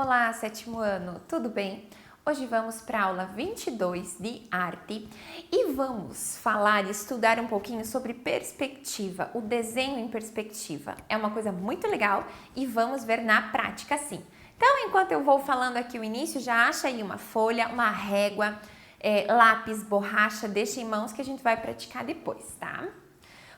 Olá, sétimo ano, tudo bem? Hoje vamos para a aula 22 de arte e vamos falar e estudar um pouquinho sobre perspectiva, o desenho em perspectiva. É uma coisa muito legal e vamos ver na prática sim. Então, enquanto eu vou falando aqui o início, já acha aí uma folha, uma régua, lápis, borracha, deixa em mãos que a gente vai praticar depois, tá?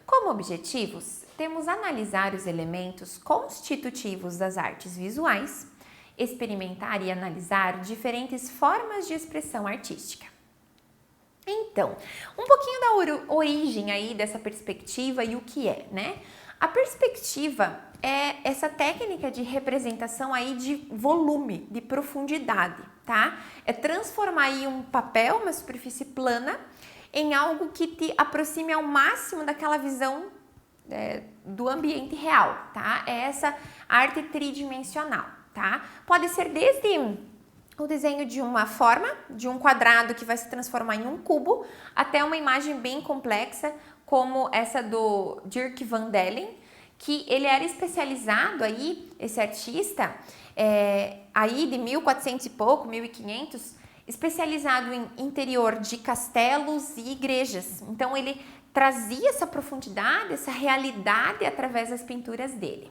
Como objetivos, temos analisar os elementos constitutivos das artes visuais, experimentar e analisar diferentes formas de expressão artística. Então, um pouquinho da origem aí dessa perspectiva e o que é, né? A perspectiva é essa técnica de representação aí de volume, de profundidade, tá? É transformar aí um papel, uma superfície plana, em algo que te aproxime ao máximo daquela visão do ambiente real, tá? É essa arte tridimensional, tá? Pode ser desde o desenho de uma forma, de um quadrado que vai se transformar em um cubo, até uma imagem bem complexa, como essa do Dirk Van Dellen, que ele era especializado aí, esse artista, aí de 1400 e pouco, 1500, especializado em interior de castelos e igrejas. Então ele trazia essa profundidade, essa realidade através das pinturas dele.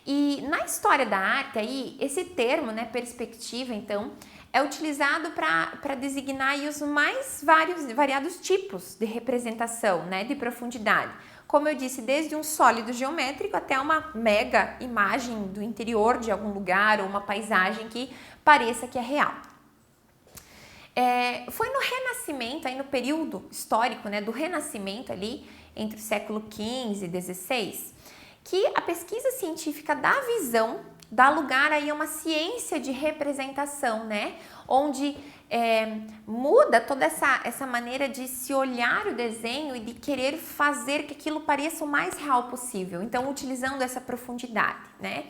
E na história da arte aí, esse termo, né, perspectiva, então, é utilizado para designar aí os mais variados tipos de representação, né, de profundidade. Como eu disse, desde um sólido geométrico até uma mega imagem do interior de algum lugar ou uma paisagem que pareça que é real. Foi no Renascimento, aí no período histórico, né, do Renascimento ali, entre o século XV e XVI, que a pesquisa científica da visão dá lugar aí a uma ciência de representação, né, onde muda toda essa maneira de se olhar o desenho e de querer fazer que aquilo pareça o mais real possível, então utilizando essa profundidade, né.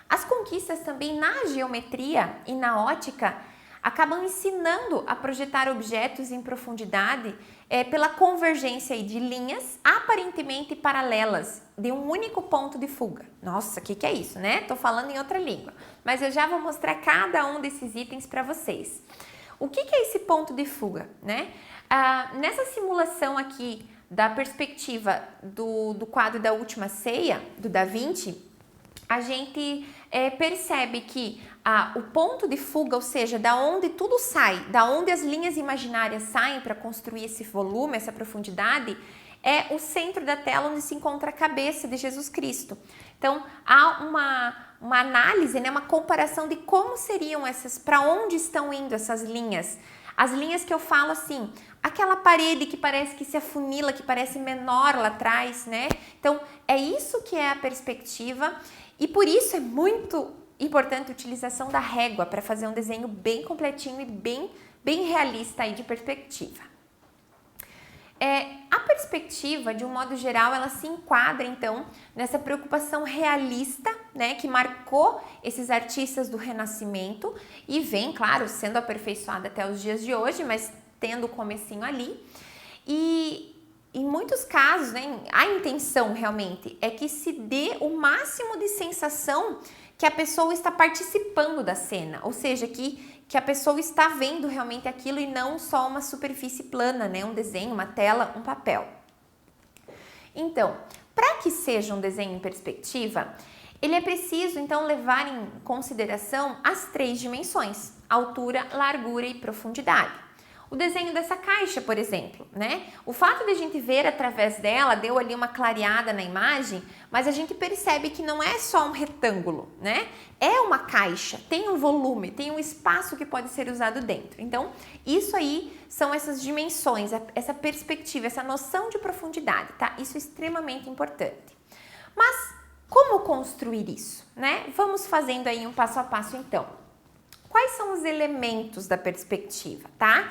As conquistas também na geometria e na ótica acabam ensinando a projetar objetos em profundidade pela convergência aí de linhas aparentemente paralelas de um único ponto de fuga. Nossa, o que é isso, né? Tô falando em outra língua, mas eu já vou mostrar cada um desses itens para vocês. O que é esse ponto de fuga, né? Nessa simulação aqui da perspectiva do quadro da Última Ceia, do Da Vinci, a gente percebe que o ponto de fuga, ou seja, da onde tudo sai, da onde as linhas imaginárias saem para construir esse volume, essa profundidade, é o centro da tela onde se encontra a cabeça de Jesus Cristo. Então, há uma análise, né, uma comparação de como seriam essas, para onde estão indo essas linhas. As linhas que eu falo assim, aquela parede que parece que se afunila, que parece menor lá atrás, né? Então, é isso que é a perspectiva e por isso é muito importante a utilização da régua para fazer um desenho bem completinho e bem realista aí de perspectiva. A perspectiva, de um modo geral, ela se enquadra, então, nessa preocupação realista, né, que marcou esses artistas do Renascimento e vem, claro, sendo aperfeiçoada até os dias de hoje, mas tendo o comecinho ali. E em muitos casos, né, a intenção realmente é que se dê o máximo de sensação que a pessoa está participando da cena, ou seja, que a pessoa está vendo realmente aquilo e não só uma superfície plana, né? Um desenho, uma tela, um papel. Então, para que seja um desenho em perspectiva, ele é preciso então levar em consideração as três dimensões: altura, largura e profundidade. O desenho dessa caixa, por exemplo, né? O fato de a gente ver através dela deu ali uma clareada na imagem, mas a gente percebe que não é só um retângulo, né? É uma caixa, tem um volume, tem um espaço que pode ser usado dentro. Então, isso aí são essas dimensões, essa perspectiva, essa noção de profundidade, tá? Isso é extremamente importante. Mas como construir isso, né? Vamos fazendo aí um passo a passo então. Quais são os elementos da perspectiva, tá?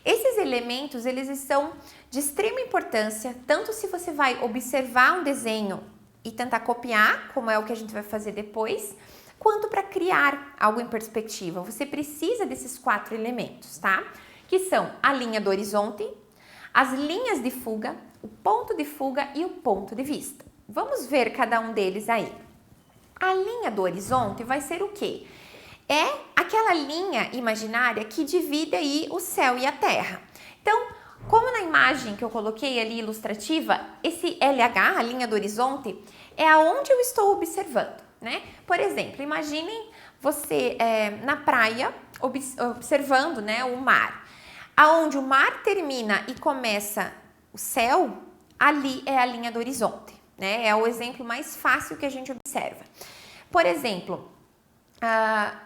Esses elementos, eles são de extrema importância, tanto se você vai observar um desenho e tentar copiar, como é o que a gente vai fazer depois, quanto para criar algo em perspectiva. Você precisa desses 4 elementos, tá? Que são a linha do horizonte, as linhas de fuga, o ponto de fuga e o ponto de vista. Vamos ver cada um deles aí. A linha do horizonte vai ser o quê? é aquela linha imaginária que divide aí o céu e a terra. Então, como na imagem que eu coloquei ali ilustrativa, esse LH, a linha do horizonte, é aonde eu estou observando, né? Por exemplo, imaginem você na praia observando, né, o mar. Aonde o mar termina e começa o céu, ali é a linha do horizonte, né? É o exemplo mais fácil que a gente observa. Por exemplo,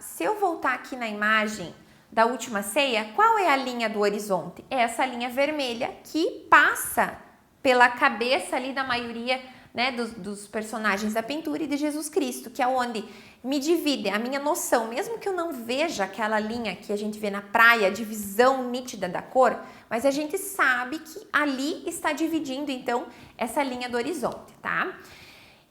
se eu voltar aqui na imagem da última ceia, qual é a linha do horizonte? É essa linha vermelha que passa pela cabeça ali da maioria, né, dos personagens da pintura e de Jesus Cristo, que é onde me divide a minha noção, mesmo que eu não veja aquela linha que a gente vê na praia, a divisão nítida da cor, mas a gente sabe que ali está dividindo, então, essa linha do horizonte, tá?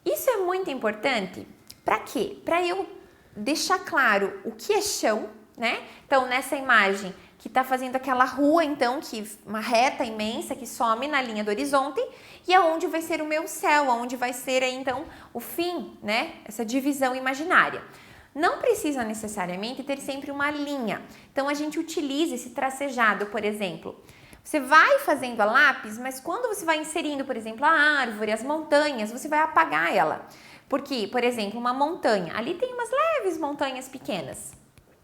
Isso é muito importante, para quê? Para eu deixar claro o que é chão, né? Então, nessa imagem que está fazendo aquela rua, então, uma reta imensa que some na linha do horizonte, e aonde vai ser o meu céu, aonde vai ser, então, o fim, né? Essa divisão imaginária. Não precisa necessariamente ter sempre uma linha. Então, a gente utiliza esse tracejado, por exemplo. Você vai fazendo a lápis, mas quando você vai inserindo, por exemplo, a árvore, as montanhas, você vai apagar ela. Porque, por exemplo, uma montanha, ali tem umas leves montanhas pequenas.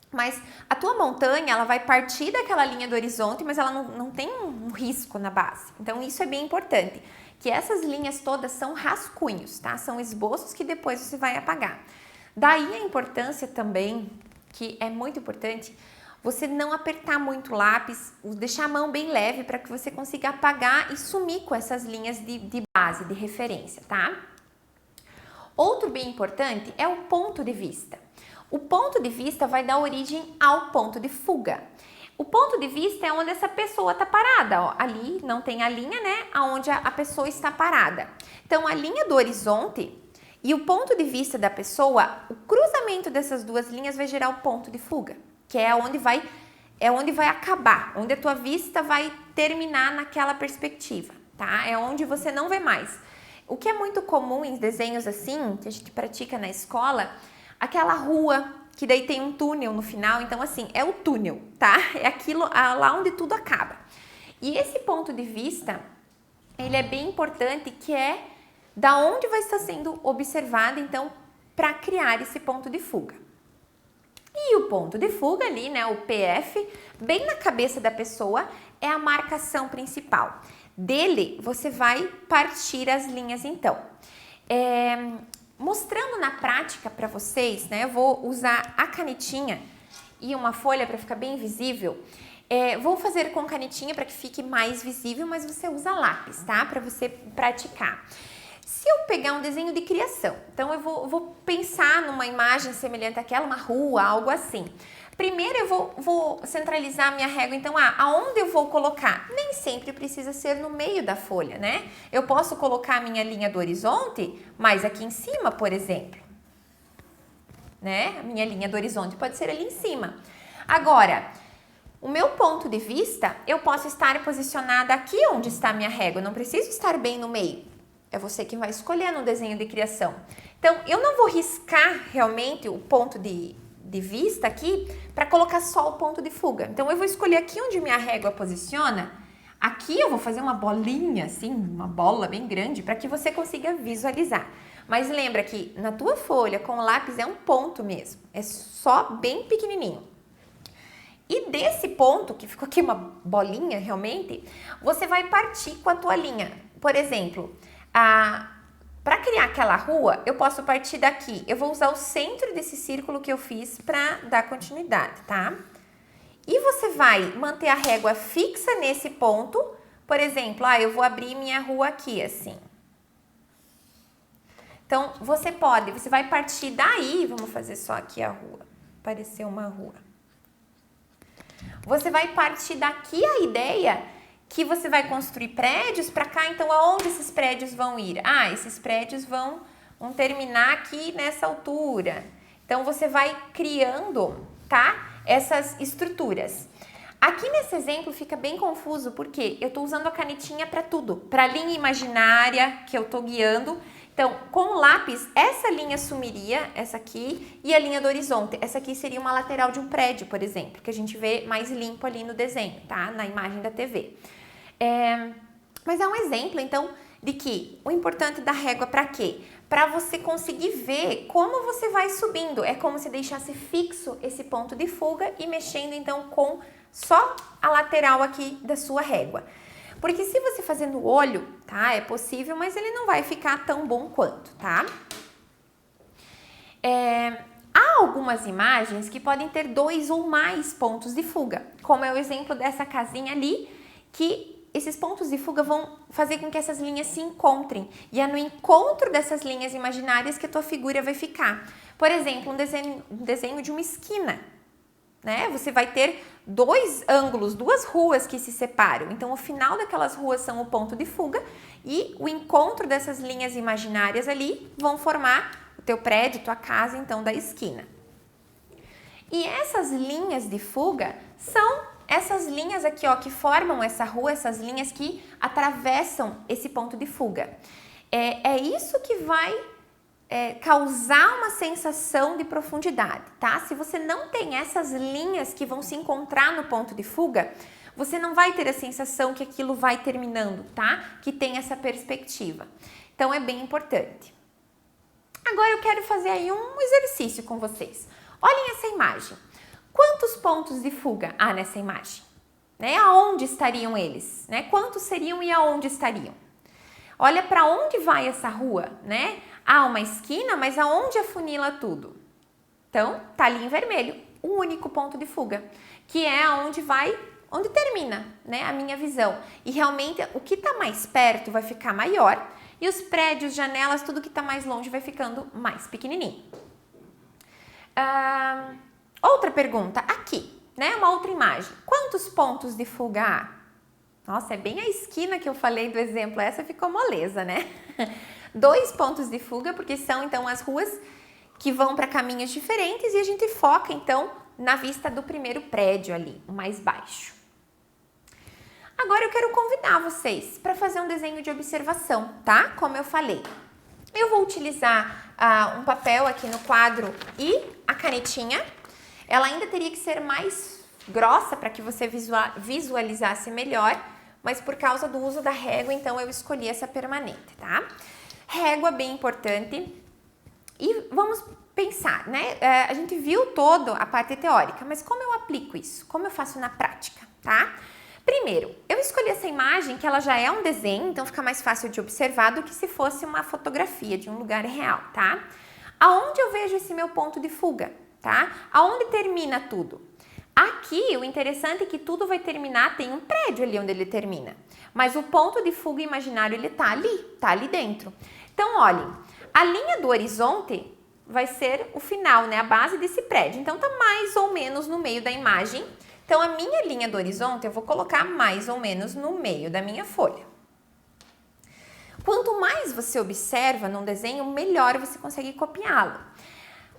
Mas a tua montanha, ela vai partir daquela linha do horizonte, mas ela não tem um risco na base. Então, isso é bem importante, que essas linhas todas são rascunhos, tá? São esboços que depois você vai apagar. Daí a importância também, que é muito importante, você não apertar muito o lápis, deixar a mão bem leve para que você consiga apagar e sumir com essas linhas de base, de referência, tá? Outro bem importante é o ponto de vista. O ponto de vista vai dar origem ao ponto de fuga. O ponto de vista é onde essa pessoa está parada, ó. Ali não tem a linha, né? Aonde a pessoa está parada. Então, a linha do horizonte e o ponto de vista da pessoa, o cruzamento dessas duas linhas vai gerar o ponto de fuga, que é onde vai acabar, onde a tua vista vai terminar naquela perspectiva, tá? É onde você não vê mais. O que é muito comum em desenhos assim, que a gente pratica na escola, aquela rua, que daí tem um túnel no final, então assim, é o túnel, tá? É aquilo lá onde tudo acaba. E esse ponto de vista, ele é bem importante, que é da onde vai estar sendo observado, então, para criar esse ponto de fuga. E o ponto de fuga ali, né, o PF, bem na cabeça da pessoa, é a marcação principal. Dele, você vai partir as linhas, então. Mostrando na prática para vocês, né, eu vou usar a canetinha e uma folha para ficar bem visível. Vou fazer com canetinha para que fique mais visível, mas você usa lápis, tá? Para você praticar. Se eu pegar um desenho de criação, então eu vou pensar numa imagem semelhante àquela, uma rua, algo assim. Primeiro eu vou centralizar a minha régua, então, aonde eu vou colocar? Nem sempre precisa ser no meio da folha, né? Eu posso colocar a minha linha do horizonte mais aqui em cima, por exemplo. Né? A minha linha do horizonte pode ser ali em cima. Agora, o meu ponto de vista, eu posso estar posicionada aqui onde está a minha régua, eu não preciso estar bem no meio. É você que vai escolher no desenho de criação. Então, eu não vou riscar realmente o ponto de vista aqui para colocar só o ponto de fuga. Então, eu vou escolher aqui onde minha régua posiciona. Aqui eu vou fazer uma bolinha, assim, uma bola bem grande, para que você consiga visualizar. Mas lembra que na tua folha, com o lápis, é um ponto mesmo. É só bem pequenininho. E desse ponto, que ficou aqui uma bolinha realmente, você vai partir com a tua linha. Por exemplo, para criar aquela rua, eu posso partir daqui. Eu vou usar o centro desse círculo que eu fiz para dar continuidade, tá? E você vai manter a régua fixa nesse ponto. Por exemplo, eu vou abrir minha rua aqui, assim. Então, você vai partir daí, vamos fazer só aqui a rua, parecer uma rua. Você vai partir daqui a ideia que você vai construir prédios para cá, então aonde esses prédios vão ir? Esses prédios vão terminar aqui nessa altura. Então, você vai criando, tá? Essas estruturas. Aqui nesse exemplo fica bem confuso, porque eu estou usando a canetinha para tudo. Para a linha imaginária que eu estou guiando, Então, com o lápis, essa linha sumiria, essa aqui, e a linha do horizonte. Essa aqui seria uma lateral de um prédio, por exemplo, que a gente vê mais limpo ali no desenho, tá? Na imagem da TV. Mas é um exemplo, então, de que o importante da régua para quê? Para você conseguir ver como você vai subindo. É como se deixasse fixo esse ponto de fuga e mexendo, então, com só a lateral aqui da sua régua. Porque se você fazer no olho, tá? É possível, mas ele não vai ficar tão bom quanto, tá? Há algumas imagens que podem ter 2 ou mais pontos de fuga, como é o exemplo dessa casinha ali, que esses pontos de fuga vão fazer com que essas linhas se encontrem. E é no encontro dessas linhas imaginárias que a tua figura vai ficar. Por exemplo, um desenho de uma esquina, né? Você vai ter 2 ângulos, 2 ruas que se separam. Então, o final daquelas ruas são o ponto de fuga e o encontro dessas linhas imaginárias ali vão formar o teu prédio, tua casa, então, da esquina. E essas linhas de fuga são essas linhas aqui, ó, que formam essa rua, essas linhas que atravessam esse ponto de fuga. É isso que vai causar uma sensação de profundidade, tá? Se você não tem essas linhas que vão se encontrar no ponto de fuga, você não vai ter a sensação que aquilo vai terminando, tá? Que tem essa perspectiva. Então, é bem importante. Agora eu quero fazer aí um exercício com vocês. Olhem essa imagem. Quantos pontos de fuga há nessa imagem? Né? Aonde estariam eles? Né? Quantos seriam e aonde estariam? Olha para onde vai essa rua, né? Há uma esquina, mas aonde afunila tudo? Então, tá ali em vermelho, o único ponto de fuga, que é aonde onde termina, né, a minha visão. E realmente, o que tá mais perto vai ficar maior e os prédios, janelas, tudo que tá mais longe vai ficando mais pequenininho. Outra pergunta, aqui, né, uma outra imagem. Quantos pontos de fuga há? Nossa, é bem a esquina que eu falei do exemplo, essa ficou moleza, né? 2 pontos de fuga, porque são, então, as ruas que vão para caminhos diferentes e a gente foca, então, na vista do primeiro prédio ali, o mais baixo. Agora eu quero convidar vocês para fazer um desenho de observação, tá? Como eu falei. Eu vou utilizar um papel aqui no quadro e a canetinha. Ela ainda teria que ser mais grossa para que você visualizasse melhor, mas por causa do uso da régua, então eu escolhi essa permanente, tá? Régua bem importante. E vamos pensar, né? A gente viu toda a parte teórica, mas como eu aplico isso? Como eu faço na prática, tá? Primeiro, eu escolhi essa imagem que ela já é um desenho, então fica mais fácil de observar do que se fosse uma fotografia de um lugar real, tá? Aonde eu vejo esse meu ponto de fuga, tá? Aonde termina tudo? Aqui, o interessante é que tudo vai terminar, tem um prédio ali onde ele termina, mas o ponto de fuga imaginário, ele tá ali dentro. Então, olhem, a linha do horizonte vai ser o final, né? A base desse prédio. Então, tá mais ou menos no meio da imagem. Então, a minha linha do horizonte eu vou colocar mais ou menos no meio da minha folha. Quanto mais você observa num desenho, melhor você consegue copiá-lo.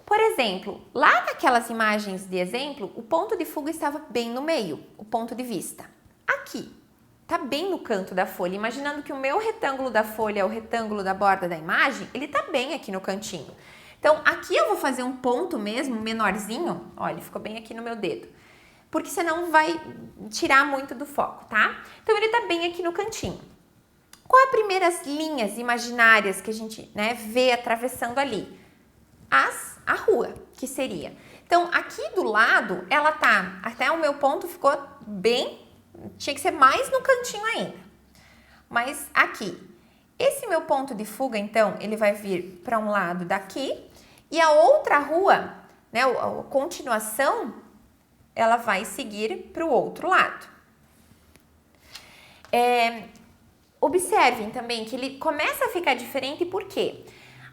Por exemplo, lá naquelas imagens de exemplo, o ponto de fuga estava bem no meio, o ponto de vista. Aqui, tá bem no canto da folha, imaginando que o meu retângulo da folha é o retângulo da borda da imagem, ele tá bem aqui no cantinho. Então, aqui eu vou fazer um ponto mesmo, menorzinho, olha, ele ficou bem aqui no meu dedo, porque senão vai tirar muito do foco, tá? Então, ele tá bem aqui no cantinho. Qual as primeiras linhas imaginárias que a gente, né, vê atravessando ali? A rua, que seria. Então, aqui do lado, ela tá, até o meu ponto ficou bem, tinha que ser mais no cantinho ainda. Mas aqui, esse meu ponto de fuga, então, ele vai vir para um lado daqui e a outra rua, né, a continuação, ela vai seguir para o outro lado. Observem também que ele começa a ficar diferente, por quê?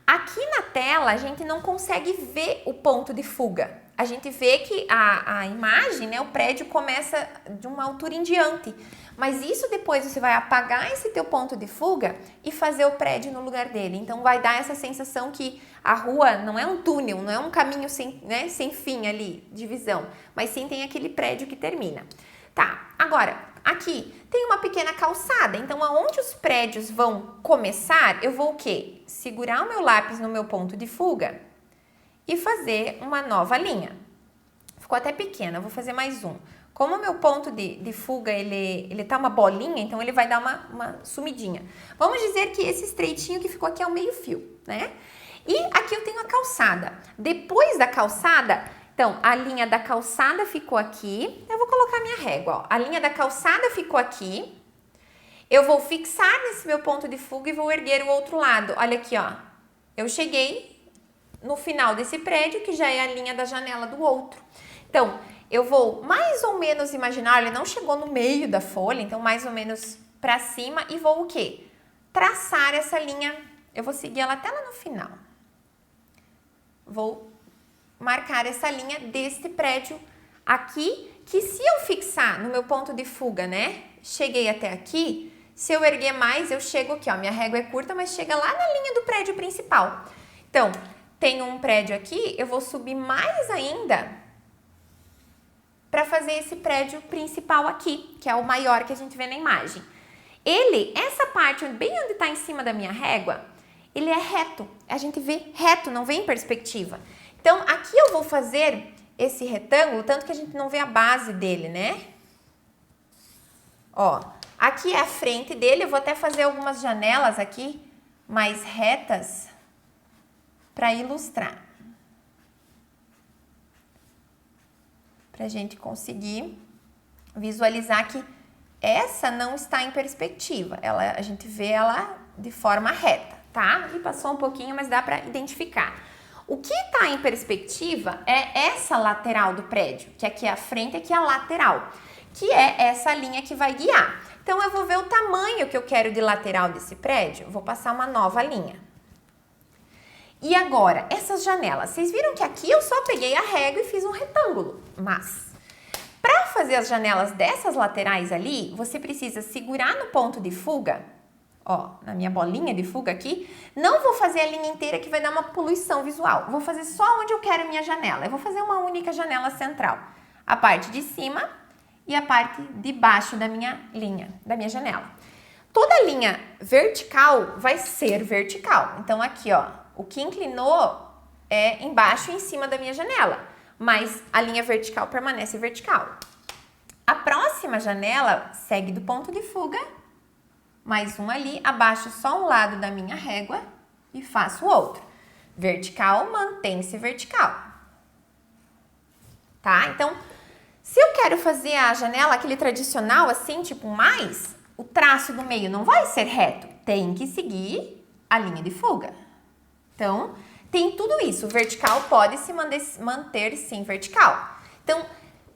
Aqui na tela, a gente não consegue ver o ponto de fuga. A gente vê que a imagem, né, o prédio começa de uma altura em diante. Mas isso depois você vai apagar esse teu ponto de fuga e fazer o prédio no lugar dele. Então, vai dar essa sensação que a rua não é um túnel, não é um caminho sem, né, sem fim ali de visão. Mas sim tem aquele prédio que termina. Tá, agora, aqui tem uma pequena calçada, então aonde os prédios vão começar, eu vou o quê? Segurar o meu lápis no meu ponto de fuga e fazer uma nova linha. Ficou até pequena, eu vou fazer mais um. Como o meu ponto de fuga, ele tá uma bolinha, então ele vai dar uma sumidinha. Vamos dizer que esse estreitinho que ficou aqui é o meio fio, né? E aqui eu tenho a calçada. Depois da calçada, então, a linha da calçada ficou aqui. Eu vou colocar minha régua, ó. A linha da calçada ficou aqui. Eu vou fixar nesse meu ponto de fuga e vou erguer o outro lado. Olha aqui, ó. Eu cheguei no final desse prédio, que já é a linha da janela do outro. Então, eu vou mais ou menos imaginar, ele não chegou no meio da folha, então mais ou menos para cima e vou o quê? Traçar essa linha, eu vou seguir ela até lá no final. Vou marcar essa linha deste prédio aqui, que se eu fixar no meu ponto de fuga, né? Cheguei até aqui, se eu erguer mais, eu chego aqui, ó, minha régua é curta, mas chega lá na linha do prédio principal. Então, tem um prédio aqui, eu vou subir mais ainda para fazer esse prédio principal aqui, que é o maior que a gente vê na imagem. Essa parte bem onde está em cima da minha régua, ele é reto. A gente vê reto, não vê em perspectiva. Então, aqui eu vou fazer esse retângulo, tanto que a gente não vê a base dele, né? Ó, aqui é a frente dele, eu vou até fazer algumas janelas aqui mais retas para ilustrar. Para a gente conseguir visualizar que essa não está em perspectiva. A gente vê ela de forma reta, tá? E passou um pouquinho, mas dá para identificar. O que está em perspectiva é essa lateral do prédio, que aqui é a frente e aqui é a lateral, que é essa linha que vai guiar. Então, eu vou ver o tamanho que eu quero de lateral desse prédio, vou passar uma nova linha. E agora, essas janelas, vocês viram que aqui eu só peguei a régua e fiz um retângulo, mas para fazer as janelas dessas laterais ali, você precisa segurar no ponto de fuga, ó, na minha bolinha de fuga aqui, não vou fazer a linha inteira que vai dar uma poluição visual, vou fazer só onde eu quero a minha janela, eu vou fazer uma única janela central, a parte de cima e a parte de baixo da minha linha, da minha janela. Toda linha vertical vai ser vertical, então aqui, ó, o que inclinou é embaixo e em cima da minha janela, mas a linha vertical permanece vertical. A próxima janela segue do ponto de fuga, mais um ali, abaixo só um lado da minha régua e faço o outro. Vertical, mantém-se vertical. Tá? Então, se eu quero fazer a janela, aquele tradicional assim, tipo mais, o traço do meio não vai ser reto, tem que seguir a linha de fuga. Então, tem tudo isso. O vertical pode se manter sim vertical. Então,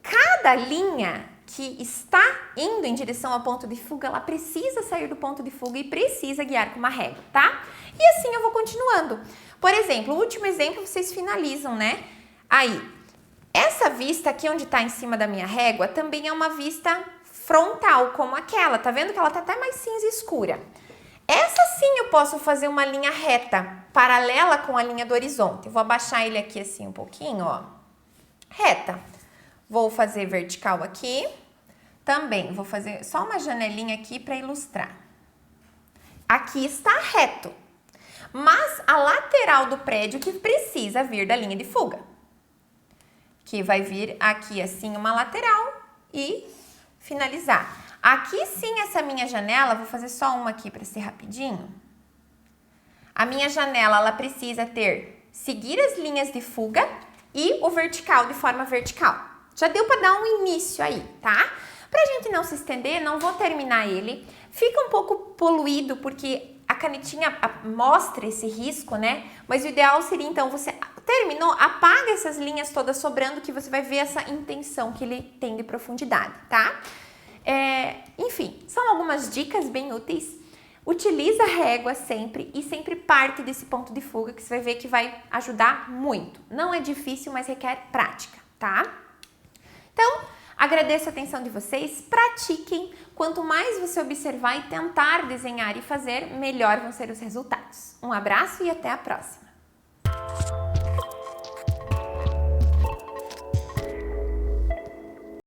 cada linha que está indo em direção ao ponto de fuga, ela precisa sair do ponto de fuga e precisa guiar com uma régua, tá? E assim eu vou continuando. Por exemplo, o último exemplo vocês finalizam, né? Aí, essa vista aqui onde está em cima da minha régua também é uma vista frontal, como aquela. Tá vendo que ela tá até mais cinza escura? Essa sim eu posso fazer uma linha reta, paralela com a linha do horizonte. Eu vou abaixar ele aqui assim um pouquinho, ó. Reta. Vou fazer vertical aqui. Também vou fazer só uma janelinha aqui para ilustrar. Aqui está reto, mas a lateral do prédio que precisa vir da linha de fuga. Que vai vir aqui assim uma lateral e finalizar. Aqui sim, essa minha janela, vou fazer só uma aqui para ser rapidinho. A minha janela, ela precisa seguir as linhas de fuga e o vertical de forma vertical. Já deu para dar um início aí, tá? Pra gente não se estender, não vou terminar ele. Fica um pouco poluído porque a canetinha mostra esse risco, né? Mas o ideal seria, então, você terminou, apaga essas linhas todas sobrando que você vai ver essa intenção que ele tem de profundidade, tá? Enfim, são algumas dicas bem úteis. Utiliza a régua sempre e sempre parte desse ponto de fuga que você vai ver que vai ajudar muito. Não é difícil, mas requer prática, tá? Então, agradeço a atenção de vocês, pratiquem. Quanto mais você observar e tentar desenhar e fazer, melhor vão ser os resultados. Um abraço e até a próxima!